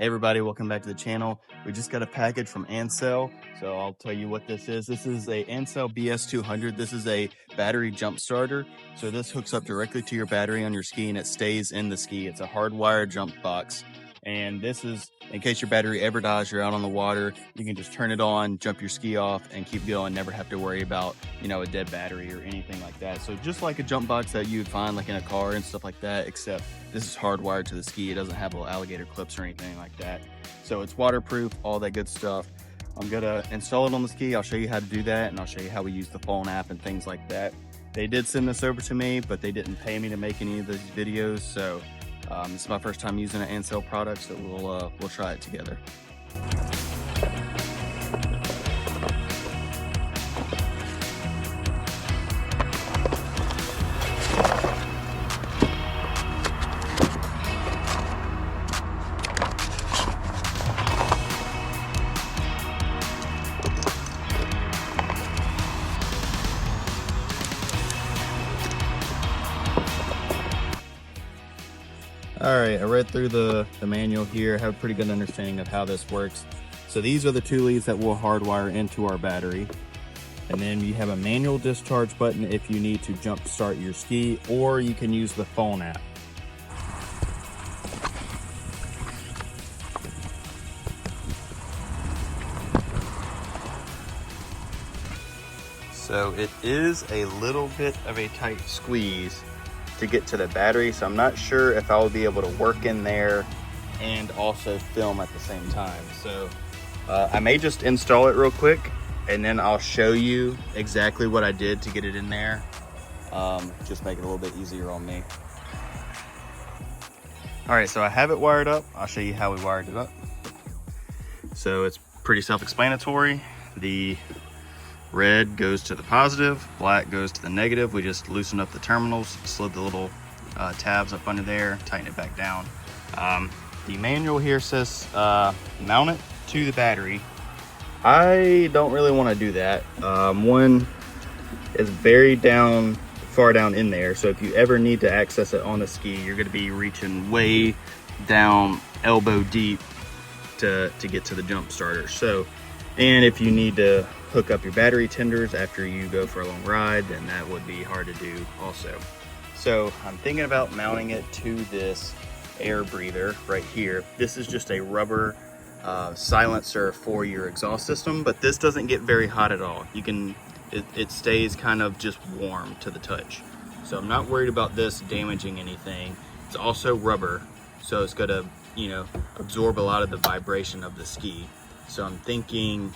Hey everybody, welcome back to the channel. We just got a package from ANCEL, so I'll tell you what this is. This is a ANCEL BS200. This is a battery jump starter. So this hooks up directly to your battery on your ski and it stays in the ski. It's a hardwired jump box. And this is, in case your battery ever dies, you're out on the water, you can just turn it on, jump your ski off, and keep going, never have to worry about, a dead battery or anything like that. So just like a jump box that you would find like in a car and stuff like that, except this is hardwired to the ski. It doesn't have little alligator clips or anything like that. So it's waterproof, all that good stuff. I'm gonna install it on the ski. I'll show you how to do that, and I'll show you how we use the phone app and things like that. They did send this over to me, but they didn't pay me to make any of these videos, so this is my first time using an ANCEL product, so we'll try it together. All right, I read through the manual here, have a pretty good understanding of how this works. So these are the two leads that we'll hardwire into our battery. And then you have a manual discharge button if you need to jump start your ski, or you can use the phone app. So it is a little bit of a tight squeeze to get to the battery, so I'm not sure if I will be able to work in there and also film at the same time. So I may just install it real quick and then I'll show you exactly what I did to get it in there. Just make it a little bit easier on me. All right, so I have it wired up. I'll show you how we wired it up. So it's pretty self-explanatory. The red goes to the positive, black goes to the negative. We just loosen up the terminals, slid the little tabs up under there, tighten it back down. The manual here says mount it to the battery. I don't really want to do that. One is very far down in there, so if you ever need to access it on the ski, you're going to be reaching way down elbow deep to get to the jump starter. So, and if you need to hook up your battery tenders after you go for a long ride, then that would be hard to do also. So I'm thinking about mounting it to this air breather right here. This is just a rubber silencer for your exhaust system, but this doesn't get very hot at all. It stays kind of just warm to the touch. So I'm not worried about this damaging anything. It's also rubber, so it's gonna, absorb a lot of the vibration of the ski. So I'm thinking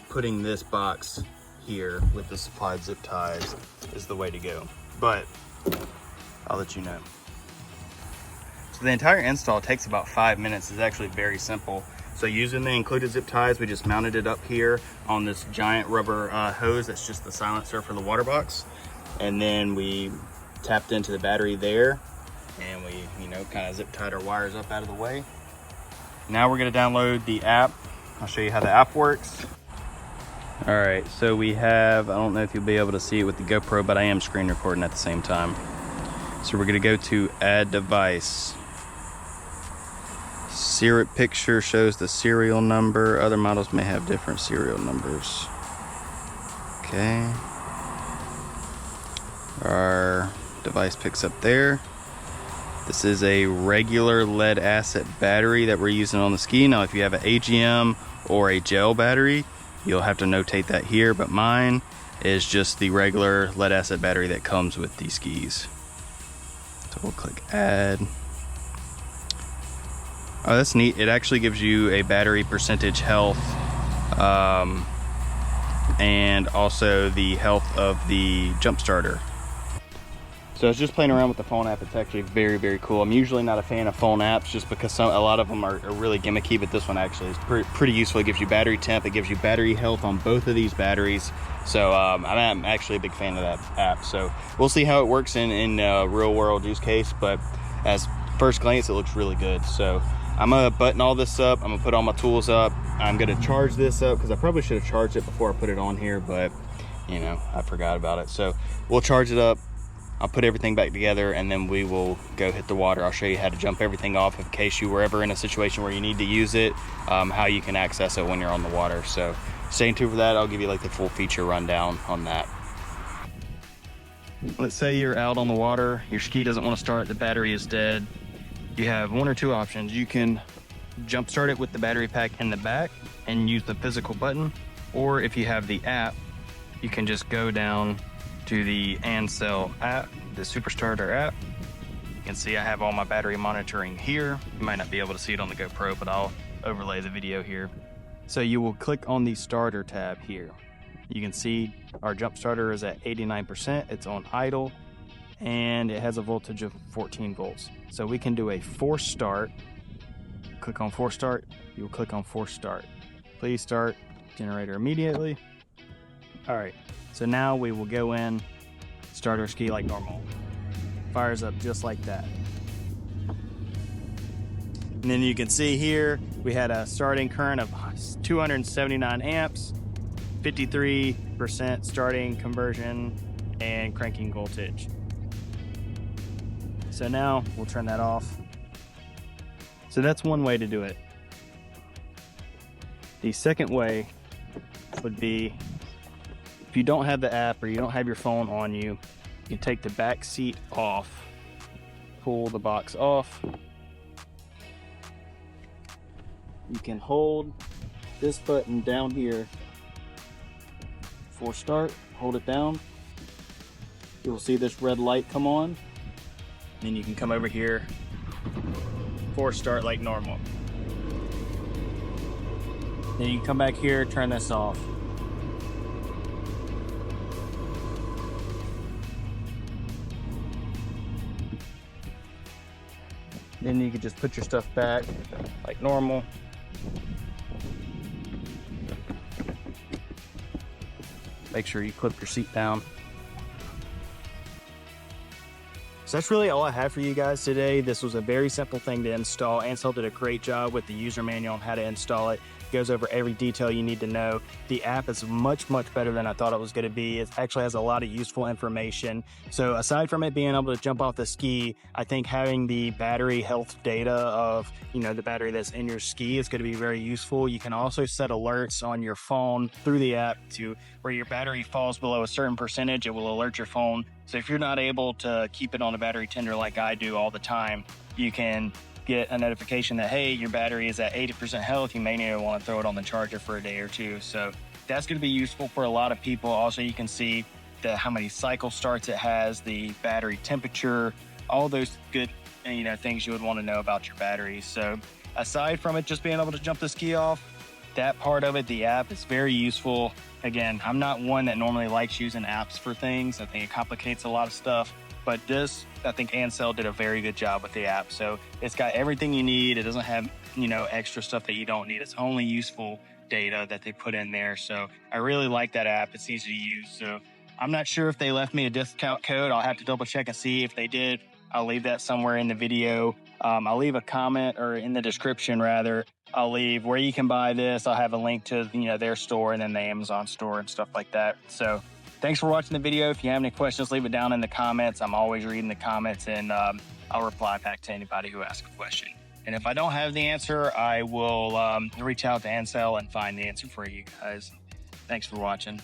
putting this box here with the supplied zip ties is the way to go, but I'll let you know. So the entire install takes about 5 minutes. It's actually very simple. So using the included zip ties, we just mounted it up here on this giant rubber hose that's just the silencer for the water box, and then we tapped into the battery there, and we kind of zip tied our wires up out of the way. Now we're going to download the app. I'll show you how the app works. All right, so we have, I don't know if you'll be able to see it with the GoPro, but I am screen recording at the same time. So we're gonna go to add device. Serial picture shows the serial number. Other models may have different serial numbers. Okay. Our device picks up there. This is a regular lead acid battery that we're using on the ski. Now, if you have an AGM or a gel battery, you'll have to notate that here, but mine is just the regular lead acid battery that comes with these skis. So we'll click add. Oh, that's neat. It actually gives you a battery percentage health and also the health of the jump starter. So I was just playing around with the phone app. It's actually very, very cool. I'm usually not a fan of phone apps just because a lot of them are really gimmicky, but this one actually is pretty useful. It gives you battery temp, it gives you battery health on both of these batteries. So I'm actually a big fan of that app. So we'll see how it works in real world use case, but as first glance, it looks really good. So I'm gonna button all this up. I'm gonna put all my tools up. I'm gonna charge this up because I probably should have charged it before I put it on here, but I forgot about it. So we'll charge it up. I'll put everything back together and then we will go hit the water. I'll show you how to jump everything off in case you were ever in a situation where you need to use it, how you can access it when you're on the water. So stay tuned for that. I'll give you like the full feature rundown on that. Let's say you're out on the water, your ski doesn't want to start, the battery is dead. You have one or two options. You can jump start it with the battery pack in the back and use the physical button, or if you have the app, you can just go down to the ANCEL app, the Superstarter app. You can see I have all my battery monitoring here. You might not be able to see it on the GoPro, but I'll overlay the video here. So you will click on the starter tab here. You can see our jump starter is at 89%, it's on idle, and it has a voltage of 14 volts. So we can do a force start. Click on force start, you will click on force start. Please start generator immediately. All right, so now we will go in, start our ski like normal. Fires up just like that. And then you can see here, we had a starting current of 279 amps, 53% starting conversion, and cranking voltage. So now we'll turn that off. So that's one way to do it. The second way would be, if you don't have the app or you don't have your phone on you, you can take the back seat off, pull the box off. You can hold this button down here for start, hold it down. You'll see this red light come on. Then you can come over here, force start like normal. Then you can come back here, turn this off. Then you can just put your stuff back like normal. Make sure you clip your seat down. So that's really all I have for you guys today. This was a very simple thing to install. ANCEL did a great job with the user manual on how to install it. Goes over every detail you need to know. The app is much better than I thought it was going to be. It actually has a lot of useful information. So aside from it being able to jump off the ski, I think having the battery health data of, the battery that's in your ski is going to be very useful. You can also set alerts on your phone through the app to where your battery falls below a certain percentage, it will alert your phone. So if you're not able to keep it on a battery tender like I do all the time, you can get a notification that, hey, your battery is at 80% health. You may need to want to throw it on the charger for a day or two. So that's going to be useful for a lot of people. Also, you can see how many cycle starts it has, the battery temperature, all those good things you would want to know about your battery. So aside from it just being able to jump the ski off, that part of it, the app is very useful. Again, I'm not one that normally likes using apps for things. I think it complicates a lot of stuff. But this, I think ANCEL did a very good job with the app. So it's got everything you need. It doesn't have, extra stuff that you don't need. It's only useful data that they put in there. So I really like that app. It's easy to use. So I'm not sure if they left me a discount code. I'll have to double check and see. If they did, I'll leave that somewhere in the video. I'll leave a comment, or in the description rather. I'll leave where you can buy this. I'll have a link to, their store and then the Amazon store and stuff like that. So thanks for watching the video. If you have any questions, leave it down in the comments. I'm always reading the comments, and I'll reply back to anybody who asks a question. And if I don't have the answer, I will reach out to ANCEL and find the answer for you guys. Thanks for watching.